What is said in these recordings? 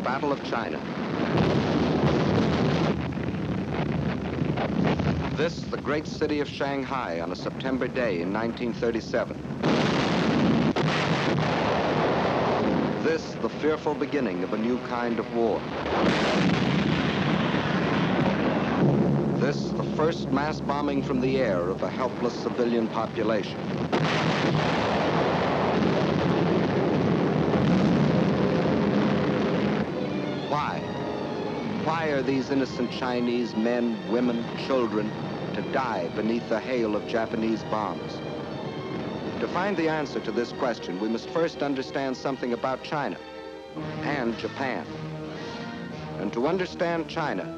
Battle of China. This, the great city of Shanghai on a September day in 1937. This, the fearful beginning of a new kind of war. This, the first mass bombing from the air of a helpless civilian population. Why? Why are these innocent Chinese men, women, children to die beneath the hail of Japanese bombs? To find the answer to this question, we must first understand something about China and Japan. And to understand China,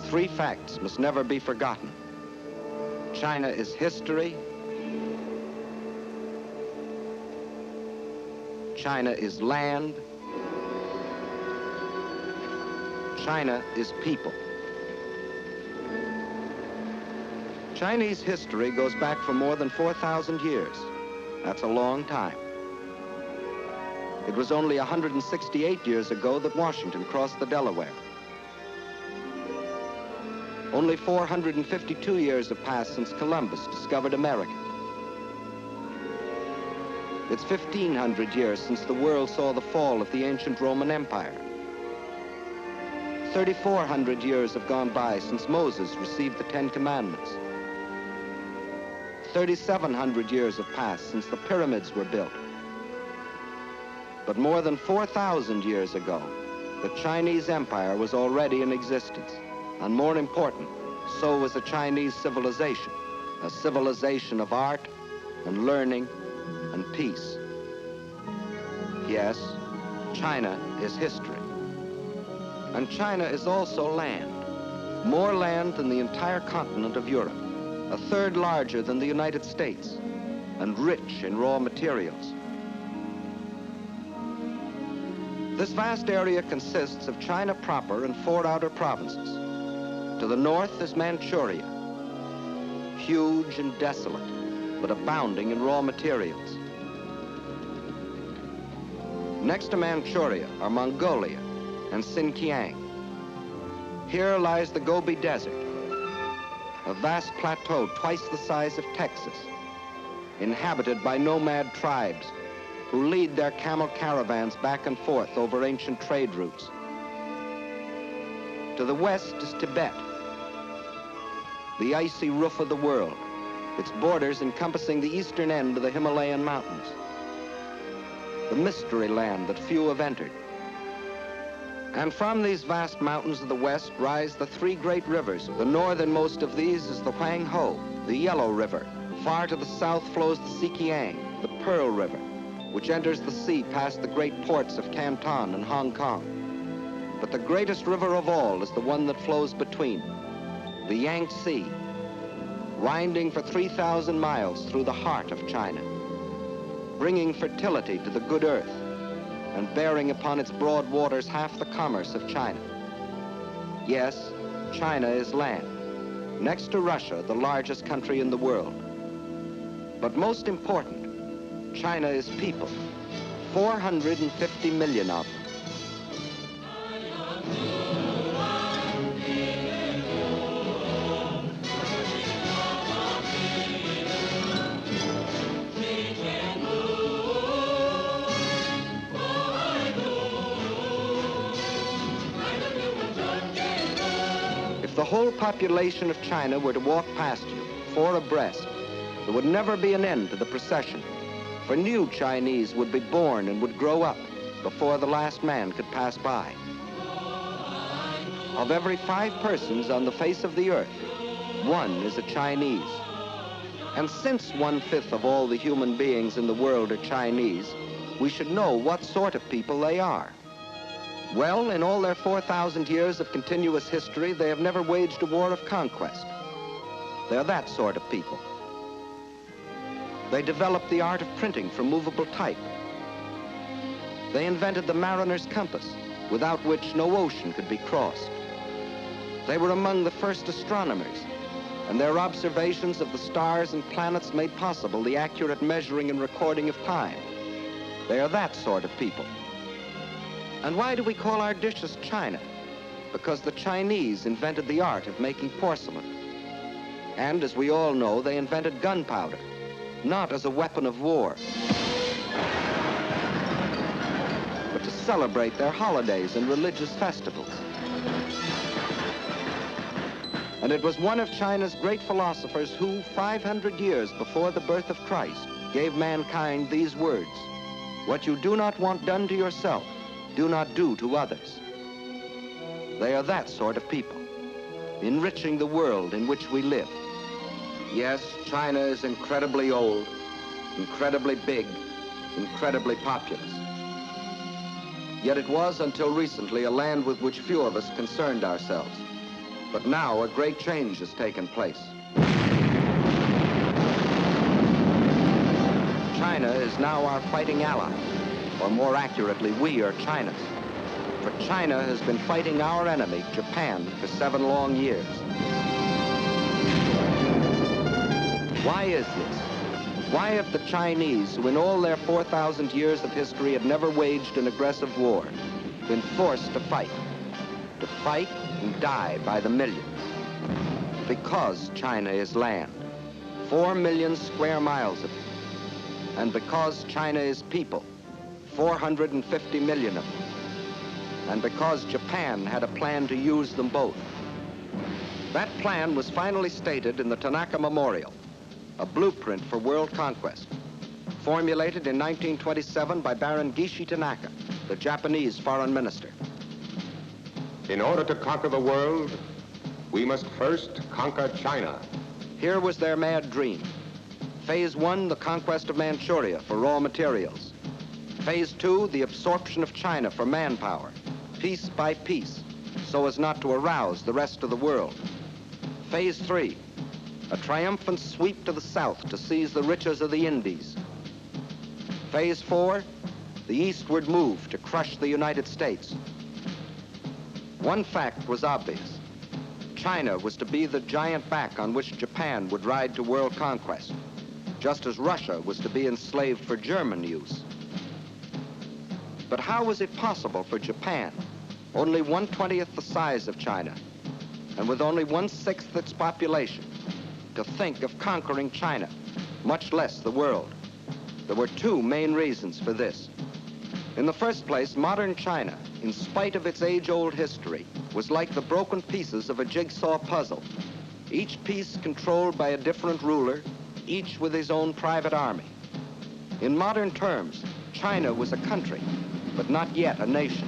three facts must never be forgotten. China is history. China is land. China is people. Chinese history goes back for more than 4,000 years. That's a long time. It was only 168 years ago that Washington crossed the Delaware. Only 452 years have passed since Columbus discovered America. It's 1,500 years since the world saw the fall of the ancient Roman Empire. 3,400 years have gone by since Moses received the Ten Commandments. 3,700 years have passed since the pyramids were built. But more than 4,000 years ago, the Chinese Empire was already in existence. And more important, so was the Chinese civilization, a civilization of art and learning and peace. Yes, China is history. And China is also land, more land than the entire continent of Europe, a third larger than the United States, and rich in raw materials. This vast area consists of China proper and 4 outer provinces. To the north is Manchuria, huge and desolate, but abounding in raw materials. Next to Manchuria are Mongolia and Xinjiang. Here lies the Gobi Desert, a vast plateau twice the size of Texas, inhabited by nomad tribes who lead their camel caravans back and forth over ancient trade routes. To the west is Tibet, the icy roof of the world, its borders encompassing the eastern end of the Himalayan mountains, the mystery land that few have entered. And from these vast mountains of the west rise the 3 great rivers. The northernmost of these is the Huanghe, the Yellow River. Far to the south flows the Sikiang, the Pearl River, which enters the sea past the great ports of Canton and Hong Kong. But the greatest river of all is the one that flows between, the Yangtze, winding for 3,000 miles through the heart of China, bringing fertility to the good earth, and bearing upon its broad waters half the commerce of China. Yes, China is land, next to Russia, the largest country in the world. But most important, China is people, 450 million of them. If the whole population of China were to walk past you, 4 abreast, there would never be an end to the procession, for new Chinese would be born and would grow up before the last man could pass by. Of every 5 persons on the face of the earth, 1 is a Chinese. And since 1/5 of all the human beings in the world are Chinese, we should know what sort of people they are. Well, in all their 4,000 years of continuous history, they have never waged a war of conquest. They're that sort of people. They developed the art of printing from movable type. They invented the mariner's compass, without which no ocean could be crossed. They were among the first astronomers, and their observations of the stars and planets made possible the accurate measuring and recording of time. They are that sort of people. And why do we call our dishes China? Because the Chinese invented the art of making porcelain. And as we all know, they invented gunpowder, not as a weapon of war, but to celebrate their holidays and religious festivals. And it was one of China's great philosophers who, 500 years before the birth of Christ, gave mankind these words: "What you do not want done to yourself, do not do to others." They are that sort of people, enriching the world in which we live. Yes, China is incredibly old, incredibly big, incredibly populous. Yet it was until recently a land with which few of us concerned ourselves. But now a great change has taken place. China is now our fighting ally, or more accurately, we are China's. For China has been fighting our enemy, Japan, for 7 long years. Why is this? Why have the Chinese, who in all their 4,000 years of history had never waged an aggressive war, been forced to fight and die by the millions? Because China is land, 4 million square miles of it. And because China is people, 450 million of them. And because Japan had a plan to use them both. That plan was finally stated in the Tanaka Memorial, a blueprint for world conquest, formulated in 1927 by Baron Gishi Tanaka, the Japanese foreign minister. In order to conquer the world, we must first conquer China. Here was their mad dream. Phase 1, the conquest of Manchuria for raw materials. Phase 2, the absorption of China for manpower, piece by piece, so as not to arouse the rest of the world. Phase 3, a triumphant sweep to the south to seize the riches of the Indies. Phase 4, the eastward move to crush the United States. One fact was obvious. China was to be the giant back on which Japan would ride to world conquest, just as Russia was to be enslaved for German use. But how was it possible for Japan, only 1/20th the size of China, and with only 1/6 its population, to think of conquering China, much less the world? There were 2 main reasons for this. In the first place, modern China, in spite of its age-old history, was like the broken pieces of a jigsaw puzzle, each piece controlled by a different ruler, each with his own private army. In modern terms, China was a country, but not yet a nation,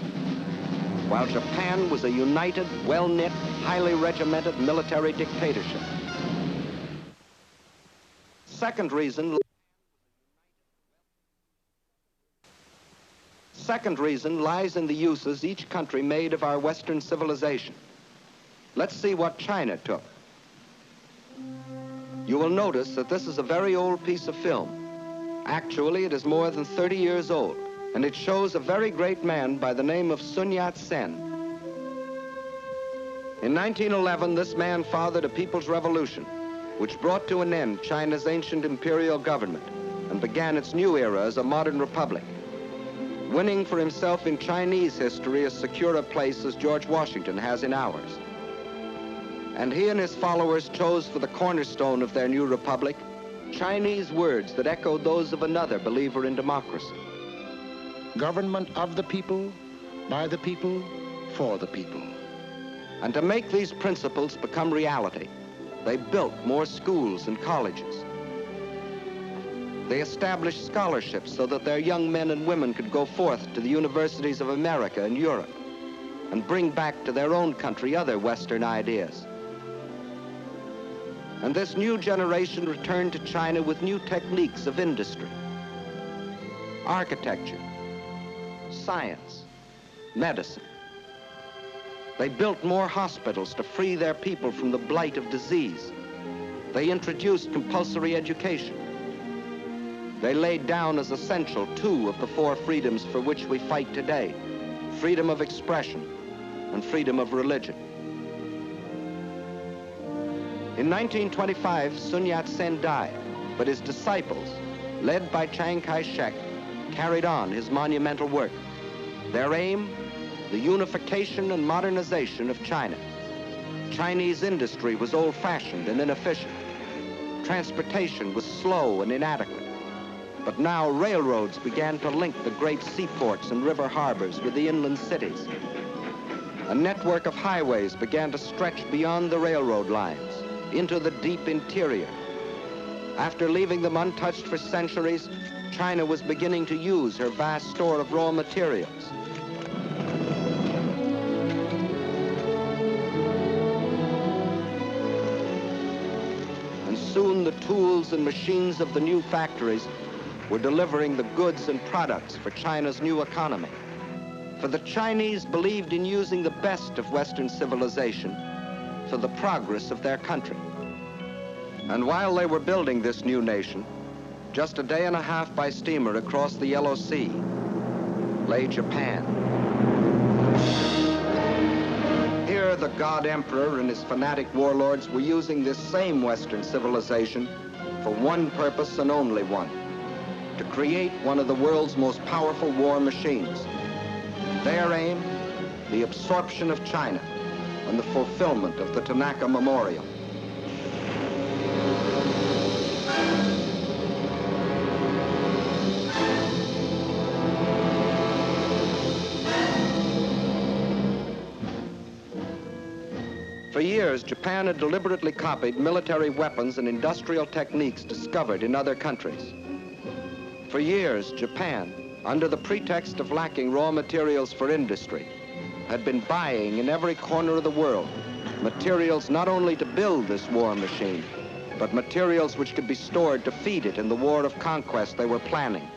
while Japan was a united, well-knit, highly regimented military dictatorship. Second reason lies in the uses each country made of our Western civilization. Let's see what China took. You will notice that this is a very old piece of film. Actually, it is more than 30 years old, and it shows a very great man by the name of Sun Yat-sen. In 1911, this man fathered a people's revolution, which brought to an end China's ancient imperial government and began its new era as a modern republic, winning for himself in Chinese history as secure a place as George Washington has in ours. And he and his followers chose for the cornerstone of their new republic Chinese words that echoed those of another believer in democracy. Government of the people, by the people, for the people. And to make these principles become reality, they built more schools and colleges. They established scholarships so that their young men and women could go forth to the universities of America and Europe and bring back to their own country other Western ideas. And this new generation returned to China with new techniques of industry, architecture, science, medicine. They built more hospitals to free their people from the blight of disease. They introduced compulsory education. They laid down as essential 2 of the 4 freedoms for which we fight today: freedom of expression and freedom of religion. In 1925, Sun Yat-sen died, but his disciples, led by Chiang Kai-shek, carried on his monumental work. Their aim, the unification and modernization of China. Chinese industry was old-fashioned and inefficient. Transportation was slow and inadequate. But now railroads began to link the great seaports and river harbors with the inland cities. A network of highways began to stretch beyond the railroad lines into the deep interior. After leaving them untouched for centuries, China was beginning to use her vast store of raw materials. And soon the tools and machines of the new factories were delivering the goods and products for China's new economy. For the Chinese believed in using the best of Western civilization for the progress of their country. And while they were building this new nation, just a day and a half by steamer across the Yellow Sea lay Japan. Here the God Emperor and his fanatic warlords were using this same Western civilization for one purpose and only one: to create one of the world's most powerful war machines. Their aim, the absorption of China and the fulfillment of the Tanaka Memorial. For years, Japan had deliberately copied military weapons and industrial techniques discovered in other countries. For years, Japan, under the pretext of lacking raw materials for industry, had been buying in every corner of the world materials not only to build this war machine, but materials which could be stored to feed it in the war of conquest they were planning.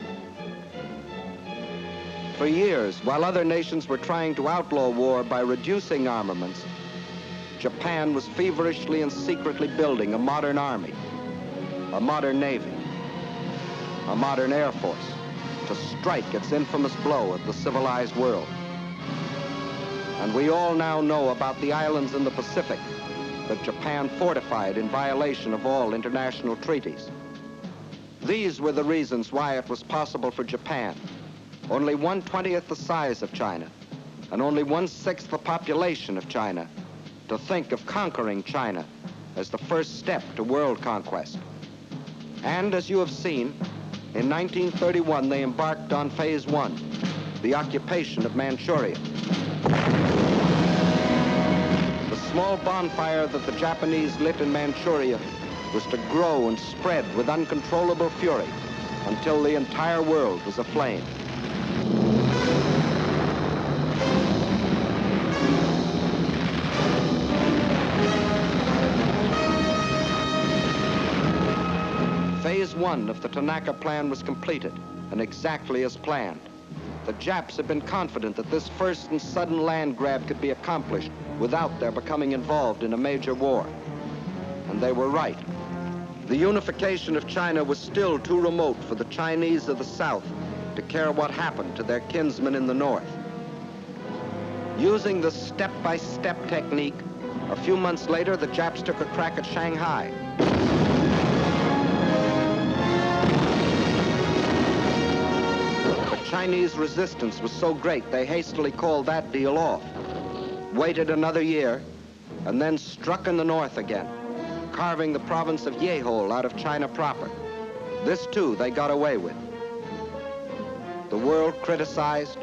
For years, while other nations were trying to outlaw war by reducing armaments, Japan was feverishly and secretly building a modern army, a modern navy, a modern air force, to strike its infamous blow at the civilized world. And we all now know about the islands in the Pacific that Japan fortified in violation of all international treaties. These were the reasons why it was possible for Japan, only 1/20th the size of China, and only 1/6 the population of China, to think of conquering China as the first step to world conquest. And as you have seen, in 1931, they embarked on Phase 1, the occupation of Manchuria. The small bonfire that the Japanese lit in Manchuria was to grow and spread with uncontrollable fury until the entire world was aflame. Phase 1 of the Tanaka Plan was completed, and exactly as planned. The Japs had been confident that this first and sudden land grab could be accomplished without their becoming involved in a major war. And they were right. The unification of China was still too remote for the Chinese of the South to care what happened to their kinsmen in the North. Using the step-by-step technique, a few months later, the Japs took a crack at Shanghai. Chinese resistance was so great they hastily called that deal off, waited another year, and then struck in the north again, carving the province of Yehol out of China proper. This too they got away with. The world criticized,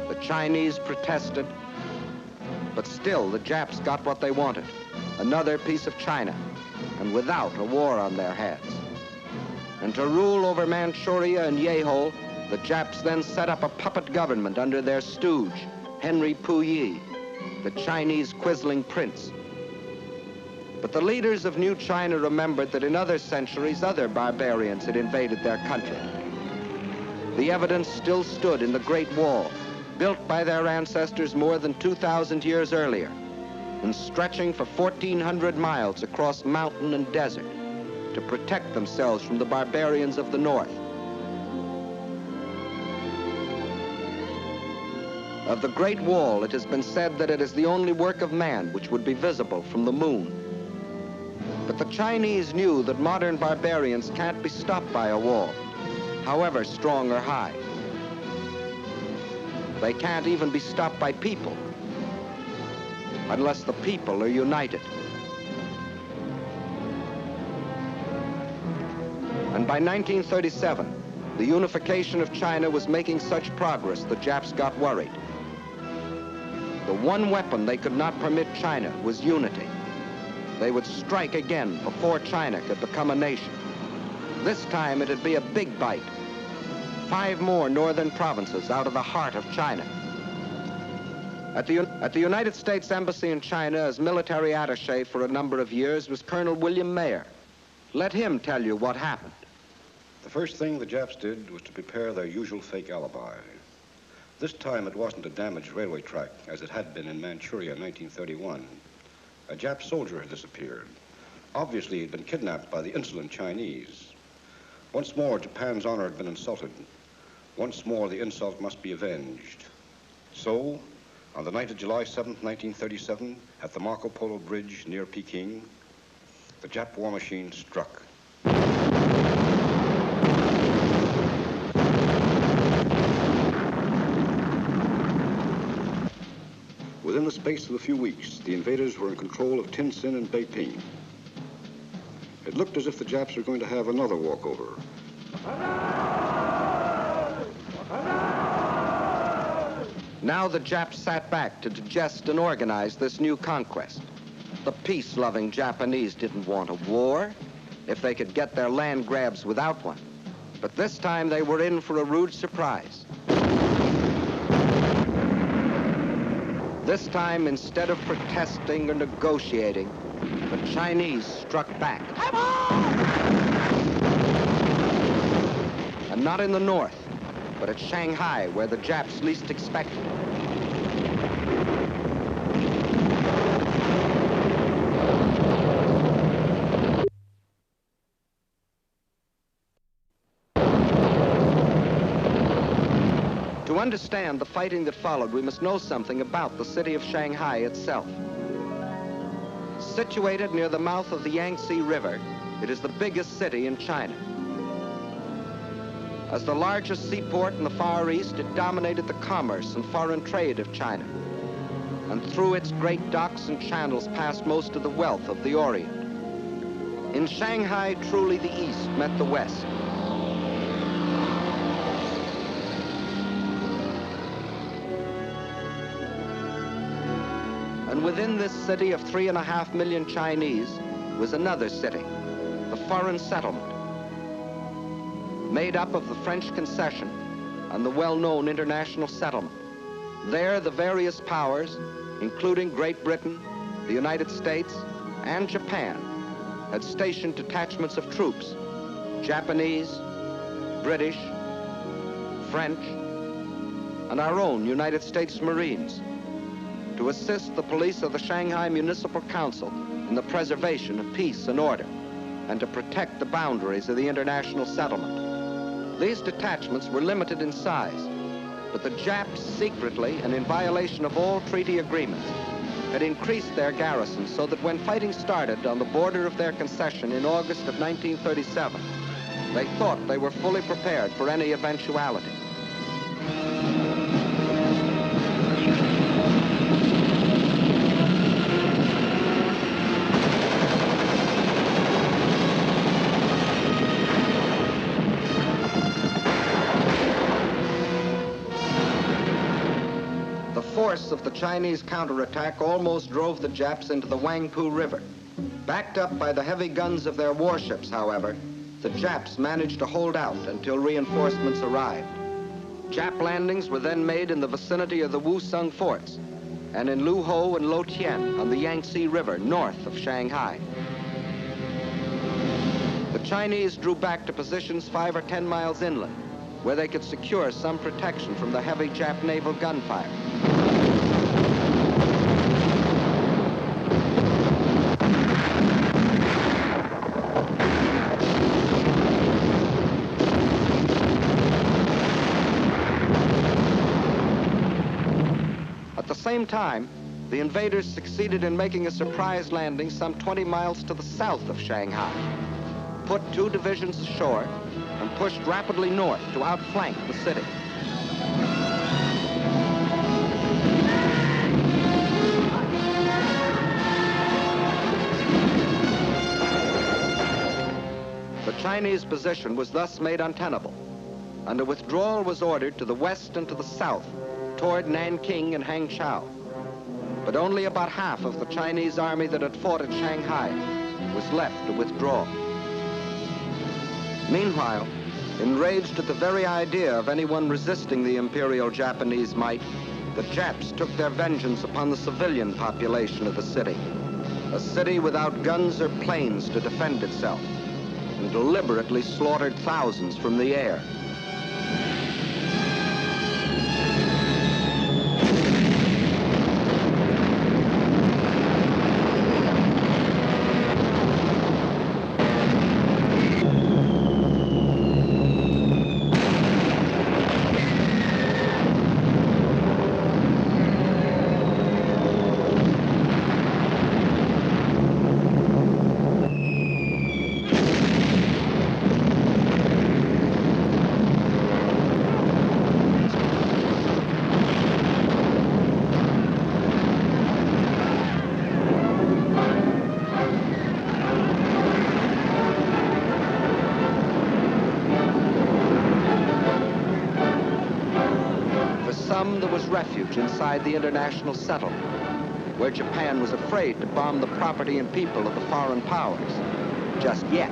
the Chinese protested, but still the Japs got what they wanted, another piece of China, and without a war on their hands. And to rule over Manchuria and Yehol, the Japs then set up a puppet government under their stooge, Henry Puyi, the Chinese quisling prince. But the leaders of New China remembered that in other centuries, other barbarians had invaded their country. The evidence still stood in the Great Wall, built by their ancestors more than 2,000 years earlier, and stretching for 1,400 miles across mountain and desert to protect themselves from the barbarians of the north. Of the Great Wall, it has been said that it is the only work of man which would be visible from the moon. But the Chinese knew that modern barbarians can't be stopped by a wall, however strong or high. They can't even be stopped by people unless the people are united. And by 1937, the unification of China was making such progress the Japs got worried. The one weapon they could not permit China was unity. They would strike again before China could become a nation. This time it'd be a big bite. 5 more northern provinces out of the heart of China. At the United States Embassy in China as military attaché for a number of years was Colonel William Mayer. Let him tell you what happened. The first thing the Japs did was to prepare their usual fake alibi. This time it wasn't a damaged railway track as it had been in Manchuria in 1931. A Jap soldier had disappeared. Obviously he'd been kidnapped by the insolent Chinese. Once more Japan's honor had been insulted. Once more the insult must be avenged. So, on the night of July 7th, 1937, at the Marco Polo Bridge near Peking, the Jap war machine struck. Within the space of a few weeks, the invaders were in control of Tientsin and Beiping. It looked as if the Japs were going to have another walkover. Now the Japs sat back to digest and organize this new conquest. The peace-loving Japanese didn't want a war if they could get their land grabs without one. But this time they were in for a rude surprise. This time, instead of protesting or negotiating, the Chinese struck back. And not in the north, but at Shanghai, where the Japs least expected it. To understand the fighting that followed, we must know something about the city of Shanghai itself. Situated near the mouth of the Yangtze River, it is the biggest city in China. As the largest seaport in the Far East, it dominated the commerce and foreign trade of China. And through its great docks and channels passed most of the wealth of the Orient. In Shanghai, truly the East met the West. And within this city of 3.5 million Chinese was another city, the foreign settlement, made up of the French concession and the well-known international settlement. There, the various powers, including Great Britain, the United States, and Japan, had stationed detachments of troops, Japanese, British, French, and our own United States Marines, to assist the police of the Shanghai Municipal Council in the preservation of peace and order, and to protect the boundaries of the international settlement. These detachments were limited in size, but the Japs secretly, and in violation of all treaty agreements, had increased their garrison so that when fighting started on the border of their concession in August of 1937, they thought they were fully prepared for any eventuality. The force of the Chinese counterattack almost drove the Japs into the Wangpu River. Backed up by the heavy guns of their warships, however, the Japs managed to hold out until reinforcements arrived. Jap landings were then made in the vicinity of the Wusong forts and in Luho and Lotien on the Yangtze River north of Shanghai. The Chinese drew back to positions 5 or 10 miles inland, where they could secure some protection from the heavy Jap naval gunfire. At the same time, the invaders succeeded in making a surprise landing some 20 miles to the south of Shanghai, put 2 divisions ashore, and pushed rapidly north to outflank the city. Chinese position was thus made untenable, and a withdrawal was ordered to the west and to the south, toward Nanking and Hangzhou. But only about half of the Chinese army that had fought at Shanghai was left to withdraw. Meanwhile, enraged at the very idea of anyone resisting the Imperial Japanese might, the Japs took their vengeance upon the civilian population of the city, a city without guns or planes to defend itself, and deliberately slaughtered thousands from the air. There was refuge inside the international settlement, where Japan was afraid to bomb the property and people of the foreign powers, just yet.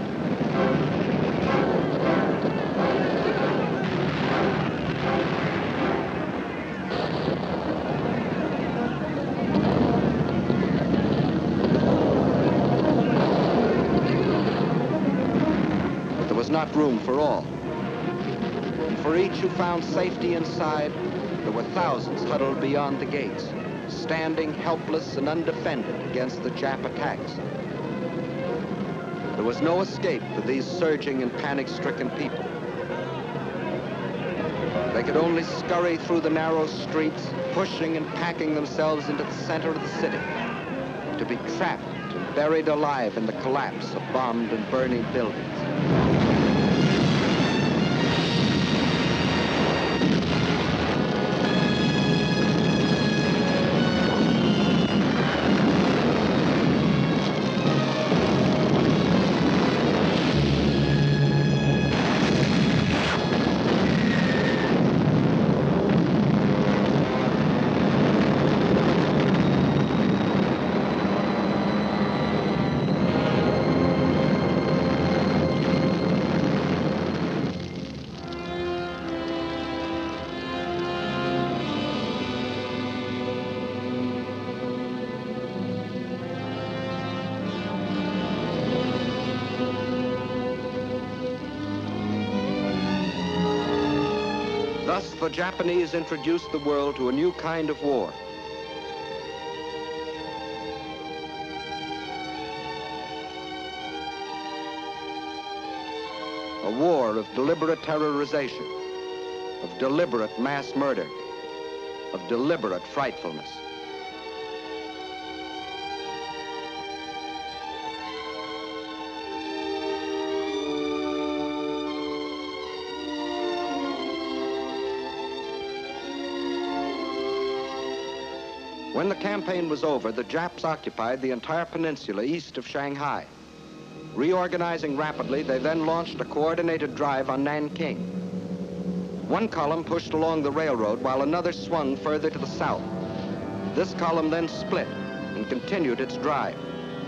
But there was not room for all. And for each who found safety inside, there were thousands huddled beyond the gates, standing helpless and undefended against the Jap attacks. There was no escape for these surging and panic-stricken people. They could only scurry through the narrow streets, pushing and packing themselves into the center of the city, to be trapped and buried alive in the collapse of bombed and burning buildings. Thus, the Japanese introduced the world to a new kind of war. A war of deliberate terrorization, of deliberate mass murder, of deliberate frightfulness. When the campaign was over, the Japs occupied the entire peninsula east of Shanghai. Reorganizing rapidly, they then launched a coordinated drive on Nanking. One column pushed along the railroad while another swung further to the south. This column then split and continued its drive,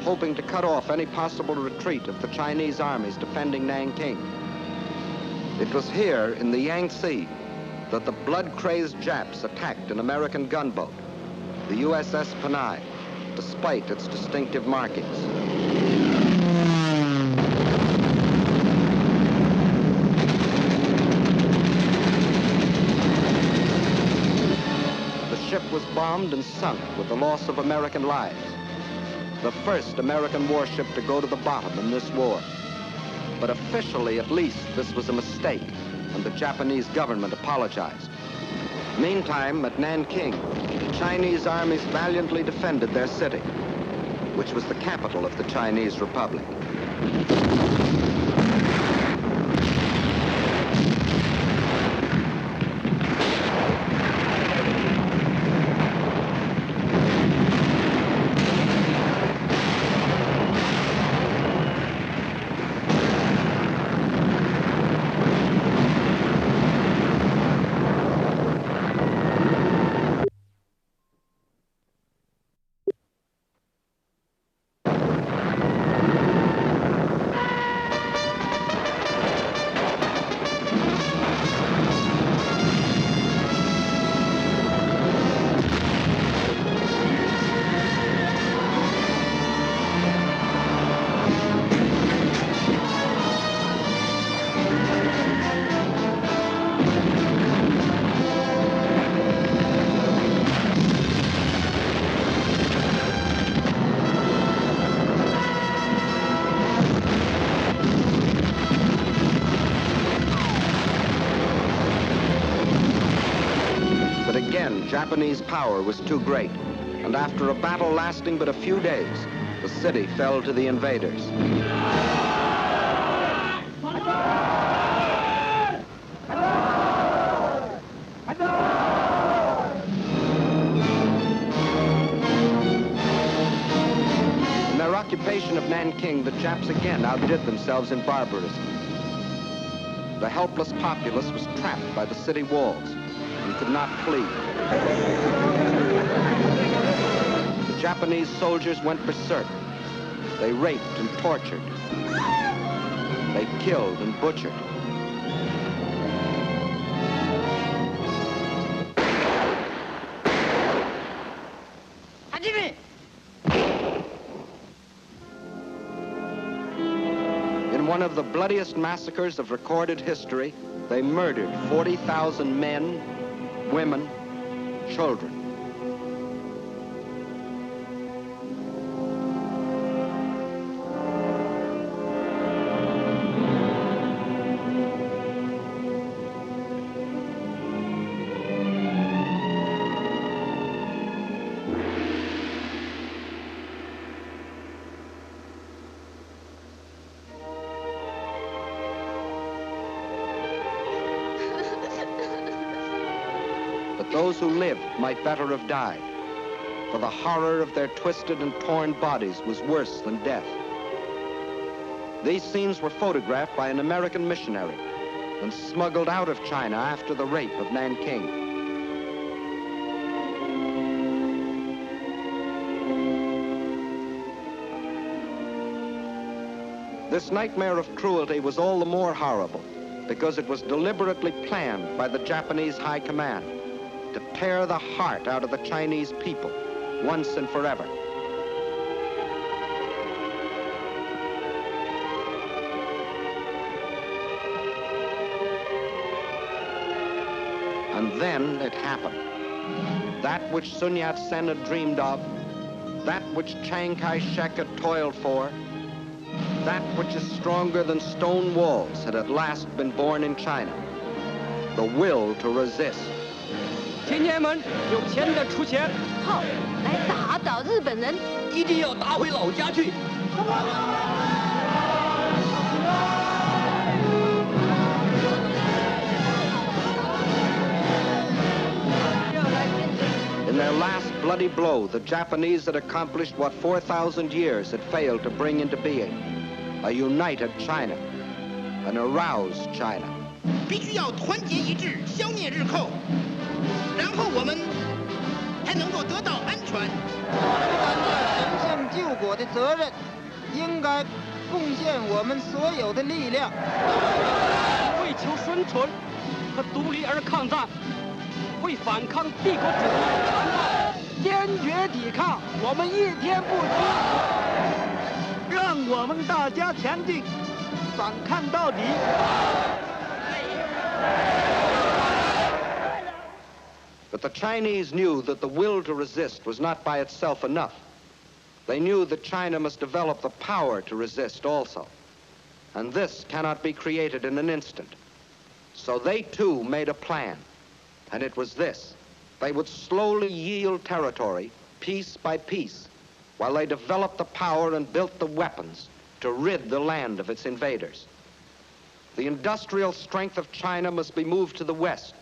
hoping to cut off any possible retreat of the Chinese armies defending Nanking. It was here in the Yangtze that the blood-crazed Japs attacked an American gunboat, the USS Panay, despite its distinctive markings. The ship was bombed and sunk with the loss of American lives. The first American warship to go to the bottom in this war. But officially, at least, this was a mistake, and the Japanese government apologized. Meantime, at Nanking, the Chinese armies valiantly defended their city, which was the capital of the Chinese Republic. Japanese power was too great, and after a battle lasting but a few days, the city fell to the invaders. In their occupation of Nanking, the Japs again outdid themselves in barbarism. The helpless populace was trapped by the city walls and could not flee. The Japanese soldiers went berserk. They raped and tortured. They killed and butchered. In one of the bloodiest massacres of recorded history, they murdered 40,000 men, women, children. Those who lived might better have died, for the horror of their twisted and torn bodies was worse than death. These scenes were photographed by an American missionary and smuggled out of China after the rape of Nanking. This nightmare of cruelty was all the more horrible because it was deliberately planned by the Japanese High Command to tear the heart out of the Chinese people once and forever. And then it happened. That which Sun Yat-sen had dreamed of, that which Chiang Kai-shek had toiled for, that which is stronger than stone walls had at last been born in China, the will to resist. 青年们，有钱的出钱，好，来打倒日本人，一定要打回老家去。In their last bloody blow, the Japanese had accomplished what 4,000 years had failed to bring into being: a united China, an aroused China. 必须要团结一致，消灭日寇。 然后我们才能够得到安全。担任神圣救国的责任，应该贡献我们所有的力量，为求生存和独立而抗战，为反抗帝国主义残暴，坚决抵抗。我们一天不息，让我们大家前进，反抗到底。 But the Chinese knew that the will to resist was not by itself enough. They knew that China must develop the power to resist also. And this cannot be created in an instant. So they too made a plan. And it was this: they would slowly yield territory, piece by piece, while they developed the power and built the weapons to rid the land of its invaders. The industrial strength of China must be moved to the west,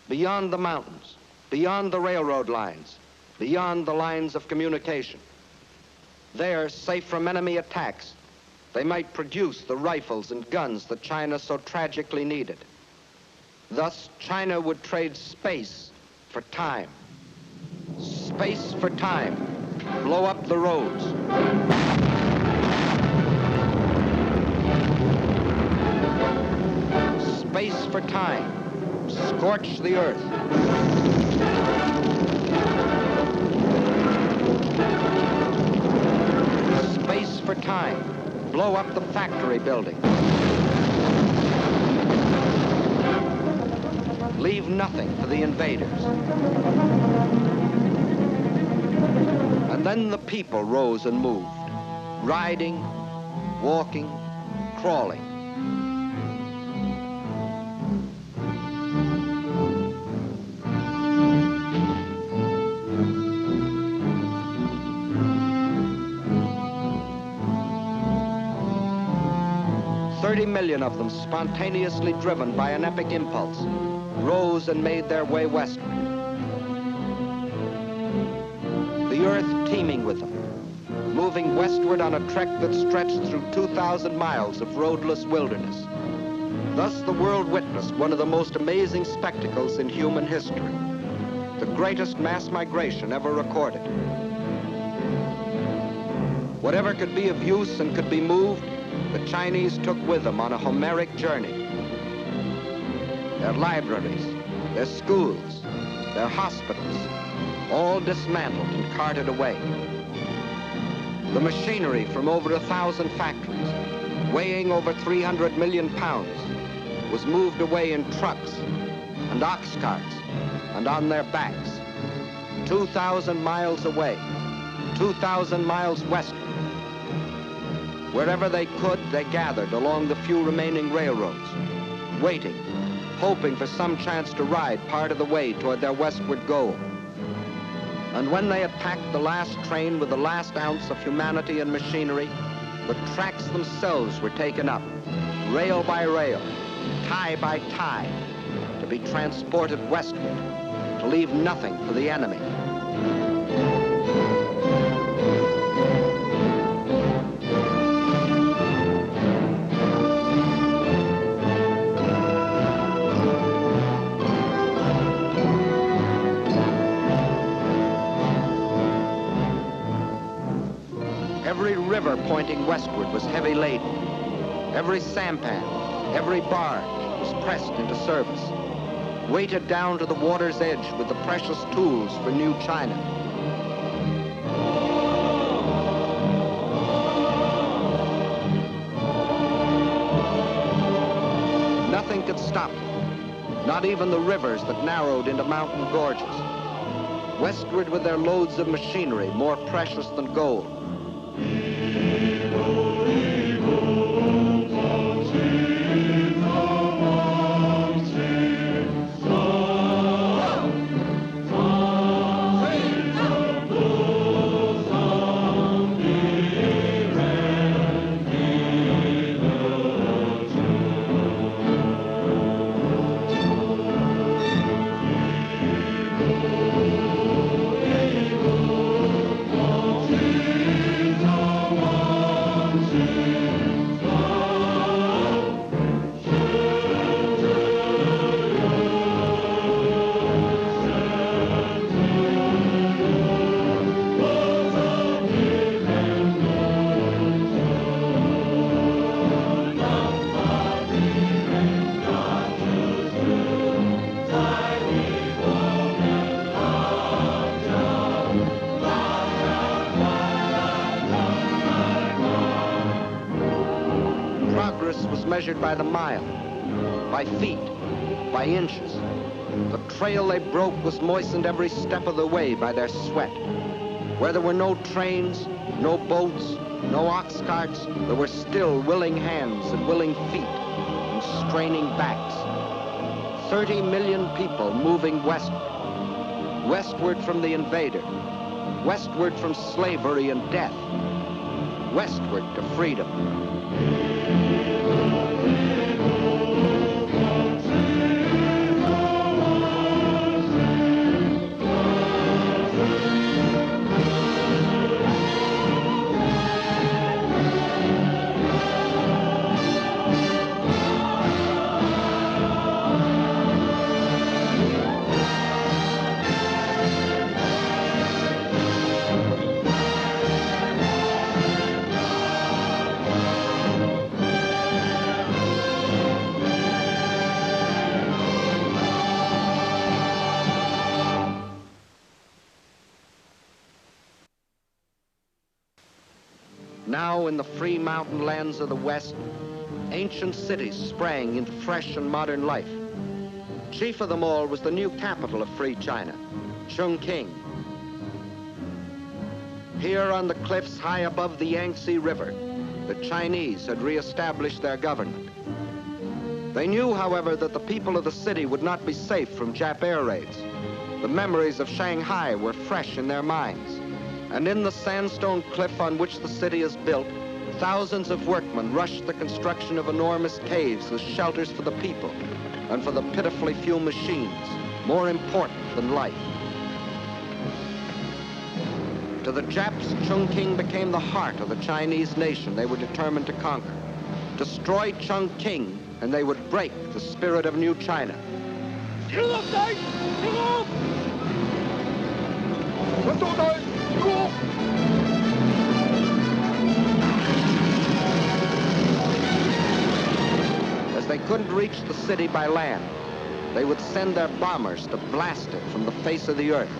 beyond the mountains, beyond the railroad lines, beyond the lines of communication. There, safe from enemy attacks, they might produce the rifles and guns that China so tragically needed. Thus, China would trade space for time. Space for time. Blow up the roads. Space for time. Scorch the earth. Space for time. Blow up the factory building. Leave nothing for the invaders. And then the people rose and moved, riding, walking, crawling. million of them, spontaneously driven by an epic impulse, rose and made their way westward. The earth teeming with them, moving westward on a trek that stretched through 2,000 miles of roadless wilderness. Thus the world witnessed one of the most amazing spectacles in human history, the greatest mass migration ever recorded. Whatever could be of use and could be moved, the Chinese took with them on a Homeric journey. Their libraries, their schools, their hospitals, all dismantled and carted away. The machinery from over 1,000 factories, weighing over 300 million pounds, was moved away in trucks and ox carts and on their backs, 2,000 miles away, 2,000 miles westward. Wherever they could, they gathered along the few remaining railroads, waiting, hoping for some chance to ride part of the way toward their westward goal. And when they had packed the last train with the last ounce of humanity and machinery, the tracks themselves were taken up, rail by rail, tie by tie, to be transported westward, to leave nothing for the enemy. Every river pointing westward was heavy laden. Every sampan, every barge was pressed into service, weighted down to the water's edge with the precious tools for new China. Nothing could stop them, not even the rivers that narrowed into mountain gorges. Westward with their loads of machinery, more precious than gold. Measured by the mile, by feet, by inches. The trail they broke was moistened every step of the way by their sweat. Where there were no trains, no boats, no ox carts, there were still willing hands and willing feet and straining backs. 30 million people moving westward. Westward from the invader. Westward from slavery and death. Westward to freedom. Now in the free mountain lands of the West, ancient cities sprang into fresh and modern life. Chief of them all was the new capital of free China, Chongqing. Here on the cliffs high above the Yangtze River, the Chinese had reestablished their government. They knew, however, that the people of the city would not be safe from Jap air raids. The memories of Shanghai were fresh in their minds. And in the sandstone cliff on which the city is built, Thousands of workmen rushed the construction of enormous caves as shelters for the people and for the pitifully few machines, more important than life. To the Japs, Chongqing became the heart of the Chinese nation they were determined to conquer. Destroy Chongqing, and they would break the spirit of New China. As they couldn't reach the city by land, they would send their bombers to blast it from the face of the earth.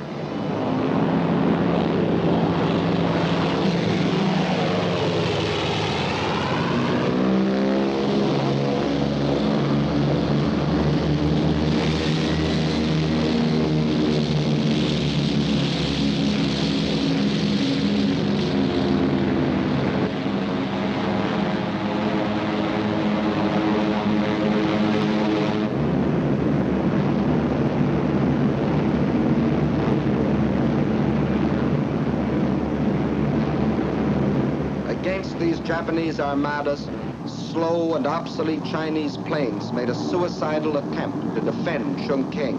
Against these Japanese armadas, slow and obsolete Chinese planes made a suicidal attempt to defend Chongqing.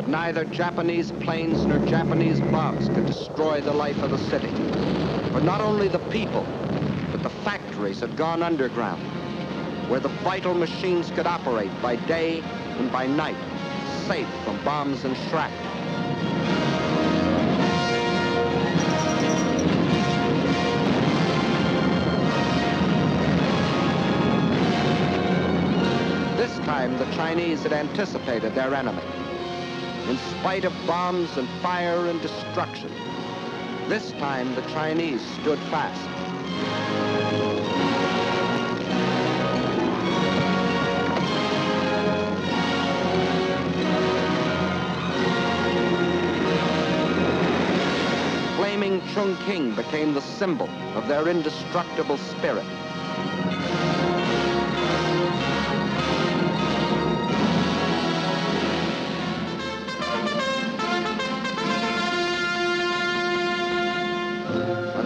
Neither Japanese planes nor Japanese bombs could destroy the life of the city. But not only the people, but the factories had gone underground, where the vital machines could operate by day and by night, safe from bombs and shrapnel. This time, the Chinese had anticipated their enemy. In spite of bombs and fire and destruction, this time the Chinese stood fast. Flaming Chongqing became the symbol of their indestructible spirit.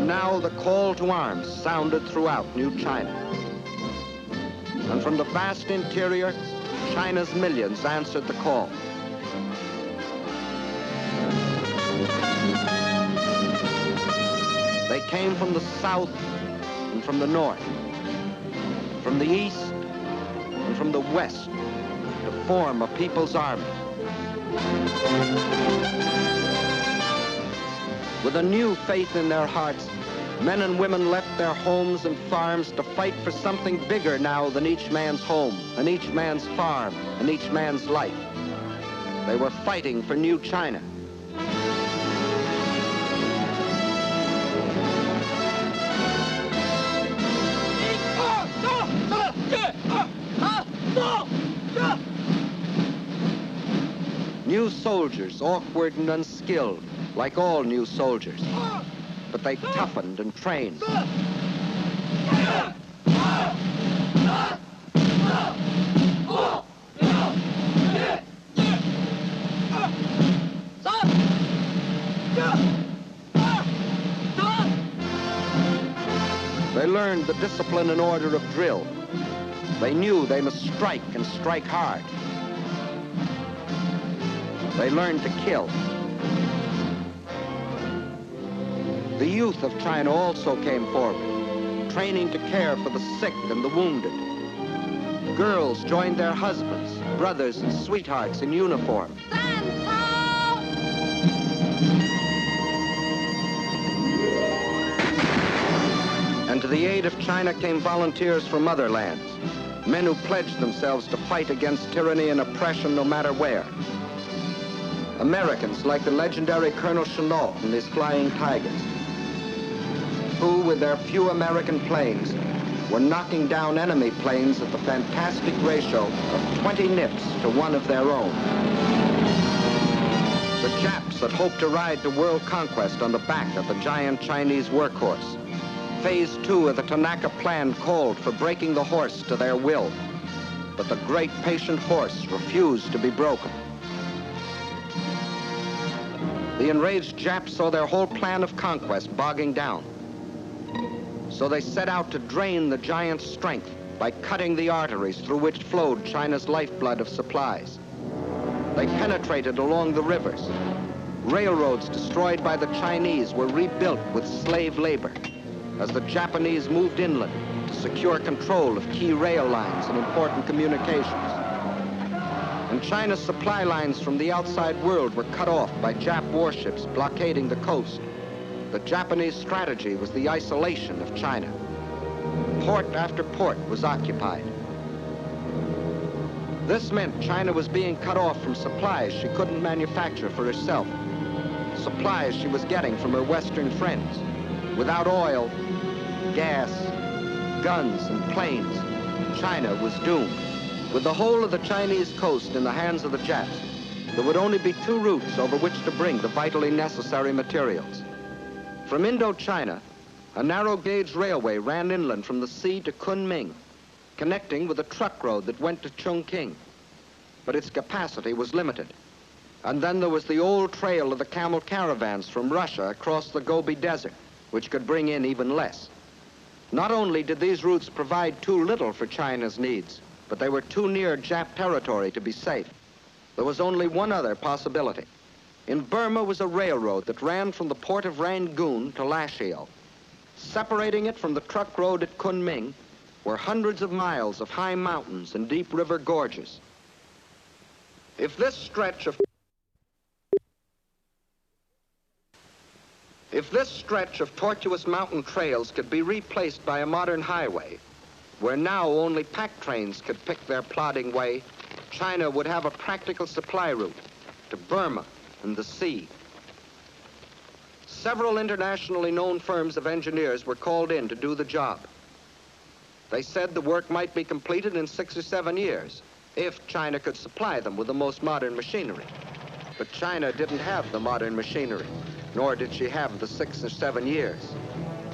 Now the call to arms sounded throughout New China. And from the vast interior, China's millions answered the call. They came from the south and from the north, from the east and from the west, to form a people's army. With a new faith in their hearts, men and women left their homes and farms to fight for something bigger now than each man's home, and each man's farm, and each man's life. They were fighting for New China. New soldiers, awkward and unskilled, like all new soldiers. But they toughened and trained. They learned the discipline and order of drill. They knew they must strike and strike hard. They learned to kill. The youth of China also came forward, training to care for the sick and the wounded. Girls joined their husbands, brothers, and sweethearts in uniform. And to the aid of China came volunteers from other lands, men who pledged themselves to fight against tyranny and oppression no matter where. Americans like the legendary Colonel Chennault and his Flying Tigers, who, with their few American planes, were knocking down enemy planes at the fantastic ratio of 20 nips to 1 of their own. The Japs that hoped to ride to world conquest on the back of the giant Chinese workhorse. Phase 2 of the Tanaka Plan called for breaking the horse to their will, but the great patient horse refused to be broken. The enraged Japs saw their whole plan of conquest bogging down. So they set out to drain the giant's strength by cutting the arteries through which flowed China's lifeblood of supplies. They penetrated along the rivers. Railroads destroyed by the Chinese were rebuilt with slave labor as the Japanese moved inland to secure control of key rail lines and important communications. And China's supply lines from the outside world were cut off by Jap warships blockading the coast. The Japanese strategy was the isolation of China. Port after port was occupied. This meant China was being cut off from supplies she couldn't manufacture for herself. Supplies she was getting from her Western friends. Without oil, gas, guns, and planes, China was doomed. With the whole of the Chinese coast in the hands of the Japs, there would only be 2 routes over which to bring the vitally necessary materials. From Indochina, a narrow-gauge railway ran inland from the sea to Kunming, connecting with a truck road that went to Chongqing. But its capacity was limited. And then there was the old trail of the camel caravans from Russia across the Gobi Desert, which could bring in even less. Not only did these routes provide too little for China's needs, but they were too near Jap territory to be safe. There was only one other possibility. In Burma was a railroad that ran from the port of Rangoon to Lashio. Separating it from the truck road at Kunming were hundreds of miles of high mountains and deep river gorges. If this stretch of tortuous mountain trails could be replaced by a modern highway, where now only pack trains could pick their plodding way, China would have a practical supply route to Burma and the sea. Several internationally known firms of engineers were called in to do the job. They said the work might be completed in 6 or 7 years, if China could supply them with the most modern machinery. But China didn't have the modern machinery, nor did she have the 6 or 7 years.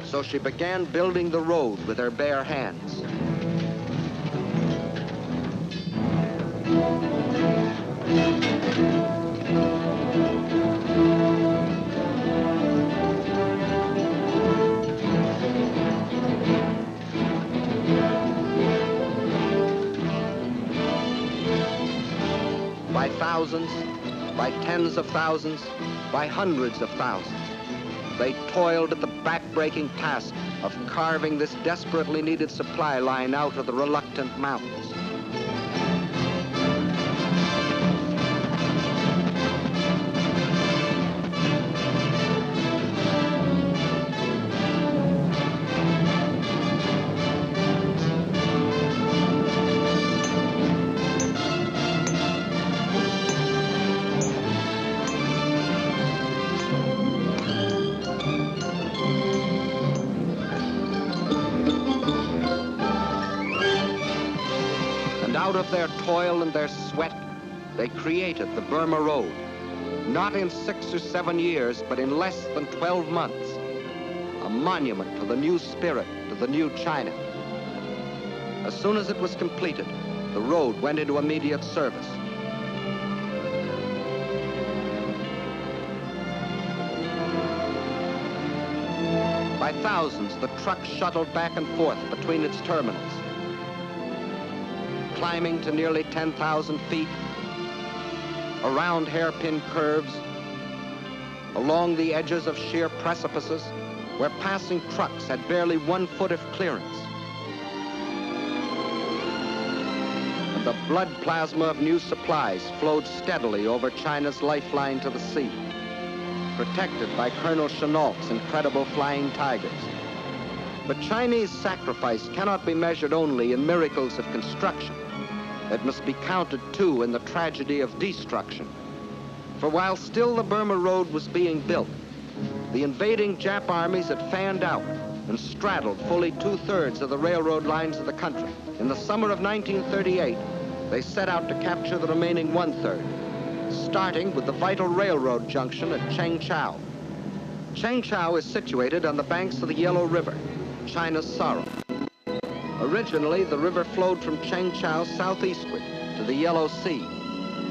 So she began building the road with her bare hands. By thousands, by tens of thousands, by hundreds of thousands, they toiled at the back-breaking task of carving this desperately needed supply line out of the reluctant mountains. Out of their toil and their sweat, they created the Burma Road, not in 6 or 7 years, but in less than 12 months. A monument to the new spirit, to the new China. As soon as it was completed, the road went into immediate service. By thousands, the trucks shuttled back and forth between its terminals, climbing to nearly 10,000 feet, around hairpin curves, along the edges of sheer precipices, where passing trucks had barely 1 foot of clearance. And the blood plasma of new supplies flowed steadily over China's lifeline to the sea, protected by Colonel Chennault's incredible flying tigers. But Chinese sacrifice cannot be measured only in miracles of construction. It must be counted, too, in the tragedy of destruction. For while still the Burma Road was being built, the invading Jap armies had fanned out and straddled fully 2/3 of the railroad lines of the country. In the summer of 1938, they set out to capture the remaining 1/3, starting with the vital railroad junction at Chengchao. Chengchao is situated on the banks of the Yellow River, China's sorrow. Originally, the river flowed from Chengchao southeastward to the Yellow Sea.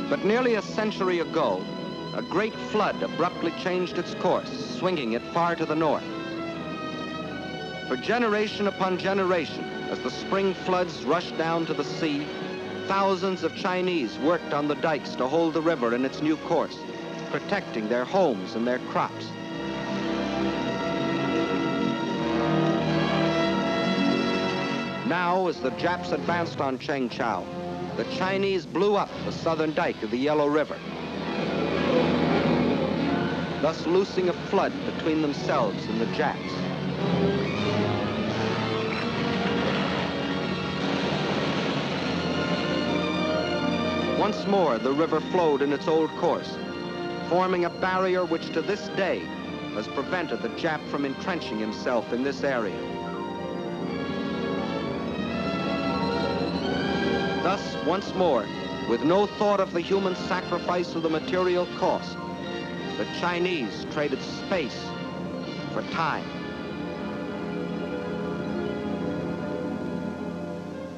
But nearly a century ago, a great flood abruptly changed its course, swinging it far to the north. For generation upon generation, as the spring floods rushed down to the sea, thousands of Chinese worked on the dikes to hold the river in its new course, protecting their homes and their crops. Now, as the Japs advanced on Chengchao, the Chinese blew up the southern dike of the Yellow River, thus loosing a flood between themselves and the Japs. Once more, the river flowed in its old course, forming a barrier which to this day has prevented the Jap from entrenching himself in this area. Thus, once more, with no thought of the human sacrifice or the material cost, the Chinese traded space for time.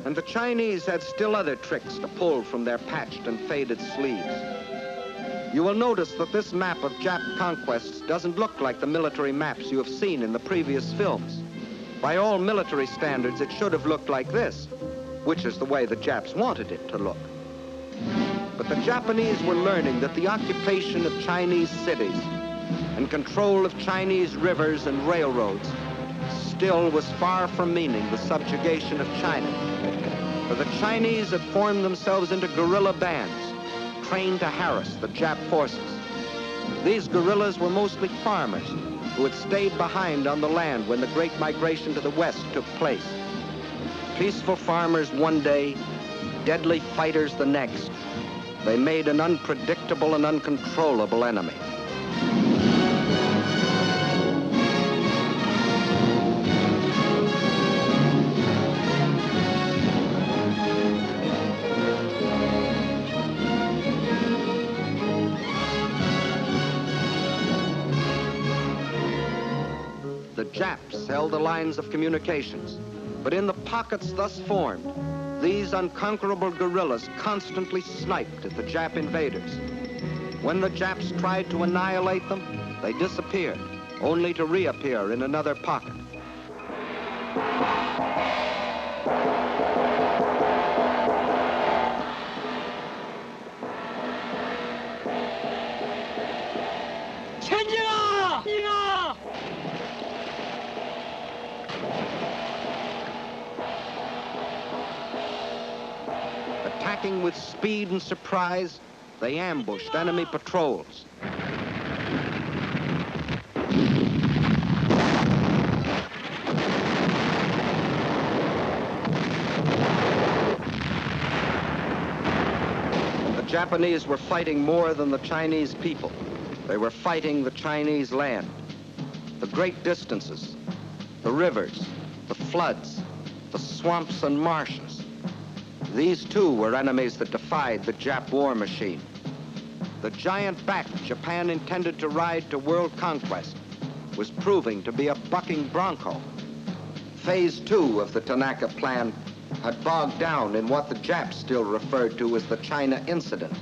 And the Chinese had still other tricks to pull from their patched and faded sleeves. You will notice that this map of Jap conquests doesn't look like the military maps you have seen in the previous films. By all military standards, it should have looked like this, which is the way the Japs wanted it to look. But the Japanese were learning that the occupation of Chinese cities and control of Chinese rivers and railroads still was far from meaning the subjugation of China. For the Chinese had formed themselves into guerrilla bands, trained to harass the Jap forces. These guerrillas were mostly farmers who had stayed behind on the land when the great migration to the west took place. Peaceful farmers one day, deadly fighters the next. They made an unpredictable and uncontrollable enemy. The Japs held the lines of communications, but in the pockets thus formed, these unconquerable guerrillas constantly sniped at the Jap invaders. When the Japs tried to annihilate them, they disappeared, only to reappear in another pocket. Attacking with speed and surprise, they ambushed enemy patrols. The Japanese were fighting more than the Chinese people. They were fighting the Chinese land, the great distances, the rivers, the floods, the swamps and marshes. These too were enemies that defied the Jap war machine. The giant back Japan intended to ride to world conquest was proving to be a bucking bronco. Phase 2 of the Tanaka Plan had bogged down in what the Japs still referred to as the China Incident.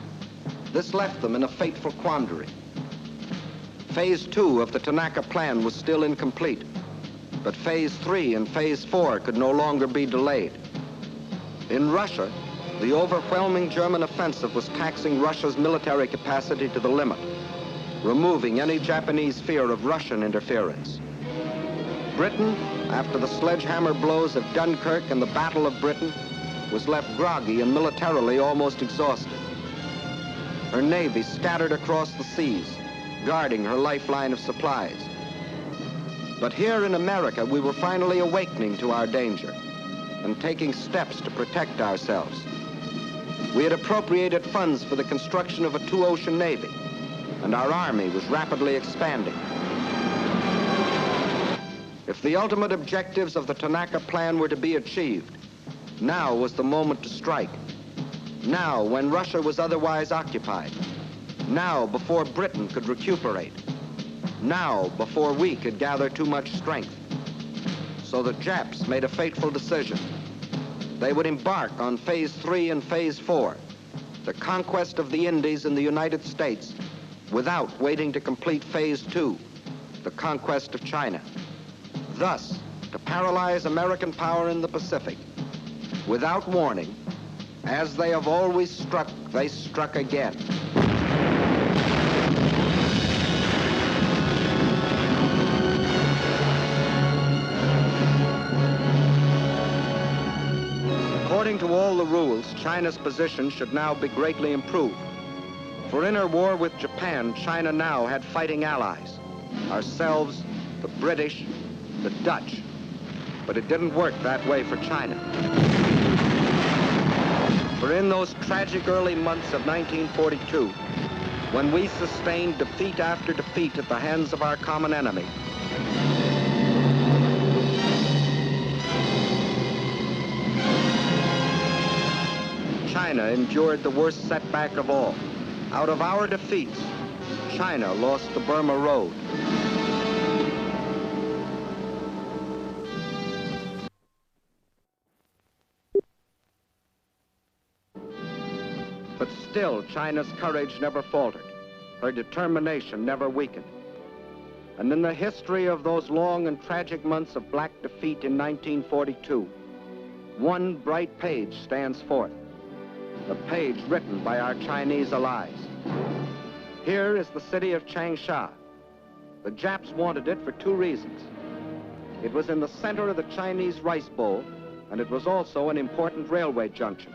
This left them in a fateful quandary. Phase 2 of the Tanaka Plan was still incomplete, but Phase 3 and Phase 4 could no longer be delayed. In Russia, the overwhelming German offensive was taxing Russia's military capacity to the limit, removing any Japanese fear of Russian interference. Britain, after the sledgehammer blows of Dunkirk and the Battle of Britain, was left groggy and militarily almost exhausted. Her navy scattered across the seas, guarding her lifeline of supplies. But here in America, we were finally awakening to our danger and taking steps to protect ourselves. We had appropriated funds for the construction of a two-ocean navy, and our army was rapidly expanding. If the ultimate objectives of the Tanaka Plan were to be achieved, now was the moment to strike. Now, when Russia was otherwise occupied. Now, before Britain could recuperate. Now, before we could gather too much strength. So the Japs made a fateful decision. They would embark on Phase 3 and Phase 4, the conquest of the Indies and the United States, without waiting to complete Phase 2, the conquest of China. Thus, to paralyze American power in the Pacific, without warning, as they have always struck, they struck again. According to all the rules, China's position should now be greatly improved. For in her war with Japan, China now had fighting allies. Ourselves, the British, the Dutch. But it didn't work that way for China. For in those tragic early months of 1942, when we sustained defeat after defeat at the hands of our common enemy, China endured the worst setback of all. Out of our defeats, China lost the Burma Road. But still, China's courage never faltered. Her determination never weakened. And in the history of those long and tragic months of black defeat in 1942, one bright page stands forth. A page written by our Chinese allies. Here is the city of Changsha. The Japs wanted it for two reasons. It was in the center of the Chinese rice bowl, and it was also an important railway junction.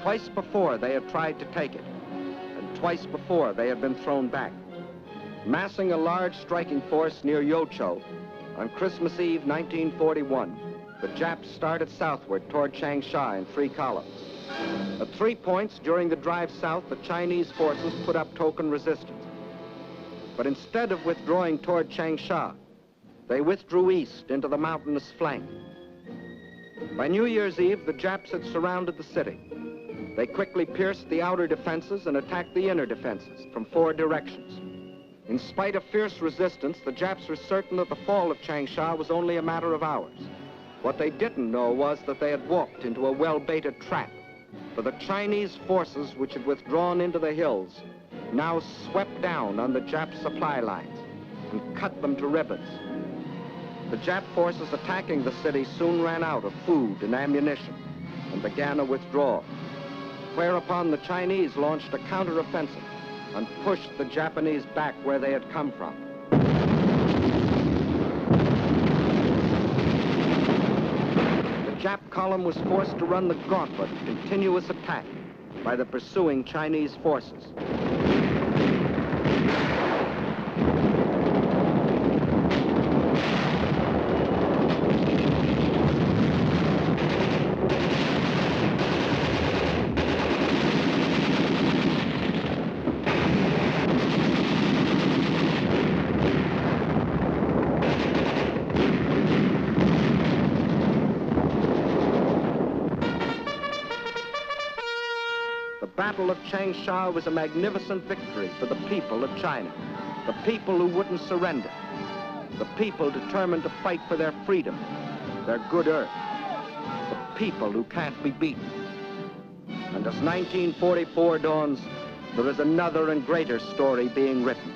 Twice before they had tried to take it, and twice before they had been thrown back. Massing a large striking force near Yocho, on Christmas Eve 1941, the Japs started southward toward Changsha in 3 columns. At 3 points during the drive south, the Chinese forces put up token resistance. But instead of withdrawing toward Changsha, they withdrew east into the mountainous flank. By New Year's Eve, the Japs had surrounded the city. They quickly pierced the outer defenses and attacked the inner defenses from 4 directions. In spite of fierce resistance, the Japs were certain that the fall of Changsha was only a matter of hours. What they didn't know was that they had walked into a well-baited trap. For the Chinese forces which had withdrawn into the hills now swept down on the Jap supply lines and cut them to ribbons. The Jap forces attacking the city soon ran out of food and ammunition and began a withdrawal, whereupon the Chinese launched a counteroffensive and pushed the Japanese back where they had come from. The Jap column was forced to run the gauntlet of continuous attack by the pursuing Chinese forces. Battle of Changsha was a magnificent victory for the people of China, the people who wouldn't surrender, the people determined to fight for their freedom, their good earth, the people who can't be beaten. And as 1944 dawns, there is another and greater story being written.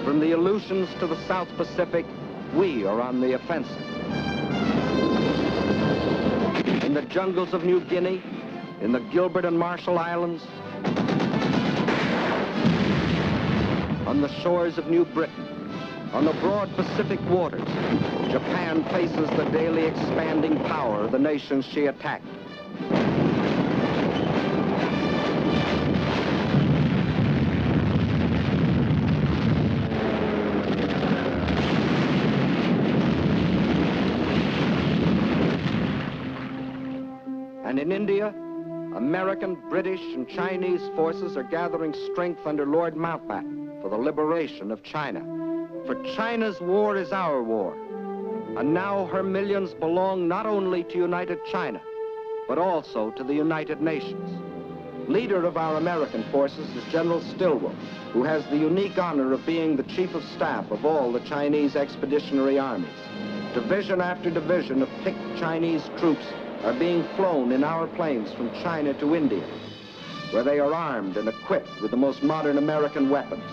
From the Aleutians to the South Pacific, we are on the offensive. In the jungles of New Guinea, in the Gilbert and Marshall Islands, on the shores of New Britain, on the broad Pacific waters, Japan faces the daily expanding power of the nations she attacked. And in India, American, British, and Chinese forces are gathering strength under Lord Mountbatten for the liberation of China. For China's war is our war, and now her millions belong not only to United China, but also to the United Nations. Leader of our American forces is General Stilwell, who has the unique honor of being the Chief of Staff of all the Chinese expeditionary armies. Division after division of picked Chinese troops are being flown in our planes from China to India, where they are armed and equipped with the most modern American weapons,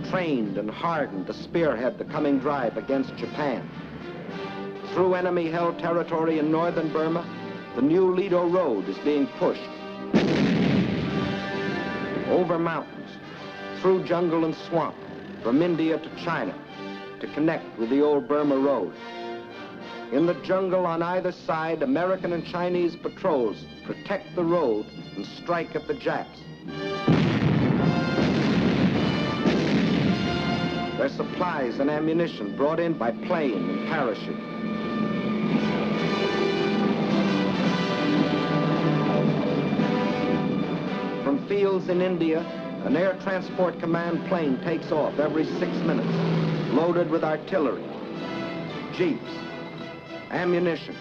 trained and hardened to spearhead the coming drive against Japan. Through enemy-held territory in northern Burma, the new Lido Road is being pushed. Over mountains, through jungle and swamp, from India to China, to connect with the old Burma Road. In the jungle on either side, American and Chinese patrols protect the road and strike at the Japs. Their supplies and ammunition brought in by plane and parachute. From fields in India, an air transport command plane takes off every 6 minutes, loaded with artillery, jeeps, ammunition,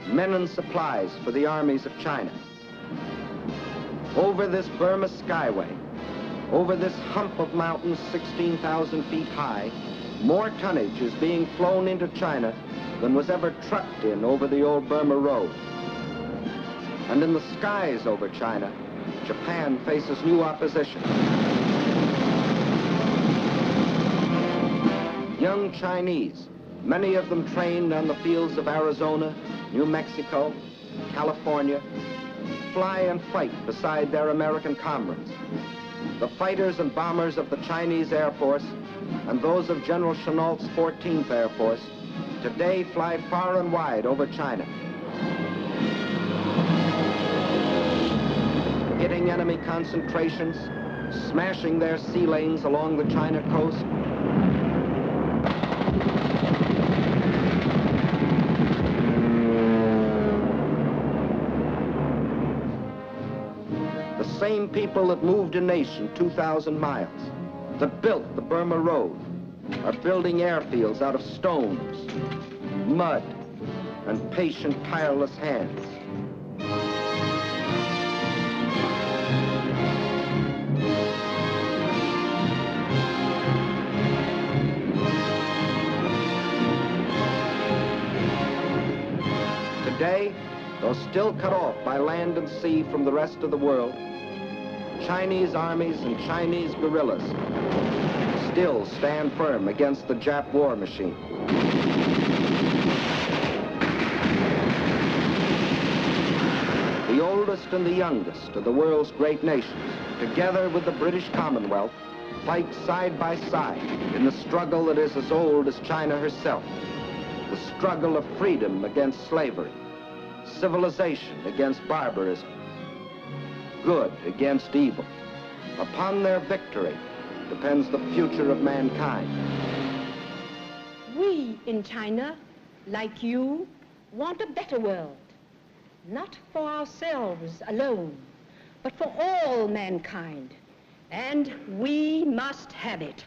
men and supplies for the armies of China. Over this Burma skyway, over this hump of mountains 16,000 feet high, more tonnage is being flown into China than was ever trucked in over the old Burma Road. And in the skies over China, Japan faces new opposition. Young Chinese, many of them trained on the fields of Arizona, New Mexico, California, fly and fight beside their American comrades. The fighters and bombers of the Chinese Air Force and those of General Chennault's 14th Air Force today fly far and wide over China, hitting enemy concentrations, smashing their sea lanes along the China coast. The same people that moved a nation 2,000 miles, that built the Burma Road, are building airfields out of stones, mud, and patient, tireless hands. Today, though still cut off by land and sea from the rest of the world, Chinese armies and Chinese guerrillas still stand firm against the Jap war machine. The oldest and the youngest of the world's great nations, together with the British Commonwealth, fight side by side in the struggle that is as old as China herself, the struggle of freedom against slavery, civilization against barbarism, good against evil. Upon their victory depends the future of mankind. We in China, like you, want a better world. Not for ourselves alone, but for all mankind. And we must have it.